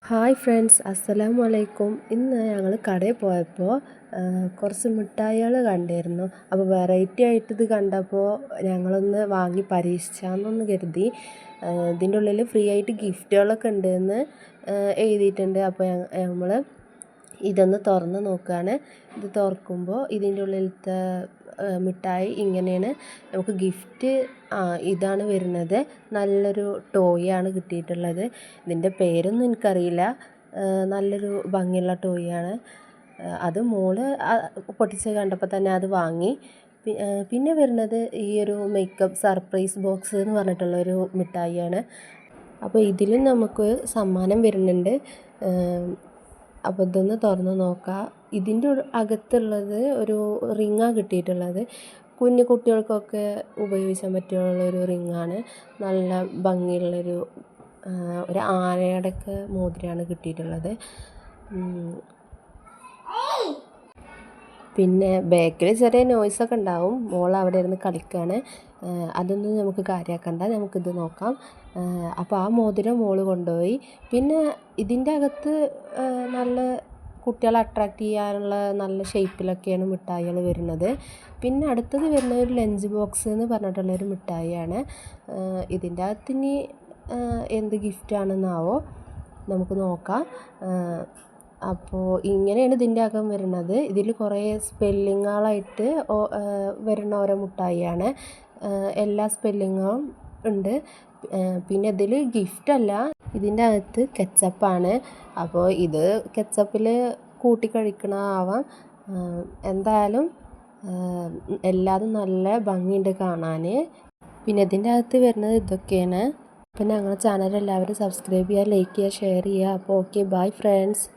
Hi friends, അസ്സലാമു അലൈക്കും. ഇന്ന് ഞങ്ങൾ കടയിൽ പോയപ്പോൾ കുറച്ച് മിഠായികൾ കണ്ടിരുന്നു. അപ്പോൾ വെറൈറ്റി ആയിട്ട് ഇത് കണ്ടപ്പോൾ ഞങ്ങളൊന്ന് വാങ്ങി പരീക്ഷിച്ചാന്നൊന്ന് കരുതി. ഇതിൻ്റെ ഉള്ളിൽ ഫ്രീ ആയിട്ട് ഗിഫ്റ്റുകളൊക്കെ ഉണ്ടെന്ന് എഴുതിയിട്ടുണ്ട്. അപ്പോൾ നമ്മൾ ഇതൊന്ന് തുറന്ന് നോക്കുകയാണ്. ഇത് തുറക്കുമ്പോൾ ഇതിൻ്റെ ഉള്ളിലത്തെ മിഠായി ഇങ്ങനെയാണ്. നമുക്ക് ഗിഫ്റ്റ് ഇതാണ് വരുന്നത്. നല്ലൊരു ടോയാണ് കിട്ടിയിട്ടുള്ളത്. ഇതിൻ്റെ പേരൊന്നും എനിക്കറിയില്ല. നല്ലൊരു ഭംഗിയുള്ള ടോയാണ്. അത് മോള് പൊട്ടിച്ച് കണ്ടപ്പോൾ തന്നെ അത് വാങ്ങി. പിന്നെ വരുന്നത് ഈ ഒരു മേക്കപ്പ് സർപ്രൈസ് ബോക്സ് എന്ന് പറഞ്ഞിട്ടുള്ളൊരു മിഠായിയാണ്. അപ്പോൾ ഇതിലും നമുക്ക് സമ്മാനം വരുന്നുണ്ട്. അപ്പോൾ ഇതൊന്ന് തുറന്ന് നോക്കാം. ഇതിൻ്റെ അകത്തുള്ളത് ഒരു റിങ്ങാണ് കിട്ടിയിട്ടുള്ളത്. കുഞ്ഞു കുട്ടികൾക്കൊക്കെ ഉപയോഗിക്കാൻ പറ്റിയുള്ളൊരു റിങ്ങാണ്. നല്ല ഭംഗിയുള്ളൊരു ഒരു ആനയുടെയൊക്കെ മോതിരമാണ് കിട്ടിയിട്ടുള്ളത്. പിന്നെ ബാക്കിൽ ചെറിയ നോയ്സൊക്കെ ഉണ്ടാവും. മോൾ അവിടെ ഇരുന്ന് കളിക്കുകയാണ്. അതൊന്നും നമുക്ക് കാര്യമാക്കണ്ട, നമുക്കിത് നോക്കാം. അപ്പോൾ ആ മോതിരം മോൾ കൊണ്ടുപോയി. പിന്നെ ഇതിൻ്റെ അകത്ത് നല്ല കുട്ടികളെ അട്രാക്റ്റ് ചെയ്യാനുള്ള നല്ല ഷേപ്പിലൊക്കെയാണ് മിഠായികൾ വരുന്നത്. പിന്നെ അടുത്തത് വരുന്നത് ഒരു ലഞ്ച് ബോക്സ് എന്ന് പറഞ്ഞിട്ടുള്ളൊരു മിഠായിയാണ്. ഇതിൻ്റെ അകത്ത് ഇനി എന്ത് ഗിഫ്റ്റാണെന്നാവോ, നമുക്ക് നോക്കാം. അപ്പോൾ ഇങ്ങനെയാണ് ഇതിൻ്റെ അകം വരുന്നത്. ഇതിൽ കുറേ സ്പെല്ലിങ്ങുകളായിട്ട് വരുന്ന ഓരോ മിഠായിയാണ്. എല്ലാ സ്പെല്ലിങ്ങും ഉണ്ട്. പിന്നെ ഇതിൽ ഗിഫ്റ്റല്ല, ഇതിൻ്റെ അകത്ത് കെച്ചപ്പാണ്. അപ്പോൾ ഇത് കെച്ചപ്പിൽ കൂട്ടി കഴിക്കണമാവാം. എന്തായാലും എല്ലാതും നല്ല ഭംഗിയുണ്ട് കാണാൻ. പിന്നെ ഇതിൻ്റെ അകത്ത് വരുന്നത് ഇതൊക്കെയാണ്. അപ്പോൾ ഞങ്ങളുടെ ചാനൽ എല്ലാവരും സബ്സ്ക്രൈബ് ചെയ്യുക, ലൈക്ക് ചെയ്യുക, ഷെയർ ചെയ്യുക. അപ്പോൾ ഓക്കെ, ബൈ ഫ്രണ്ട്സ്.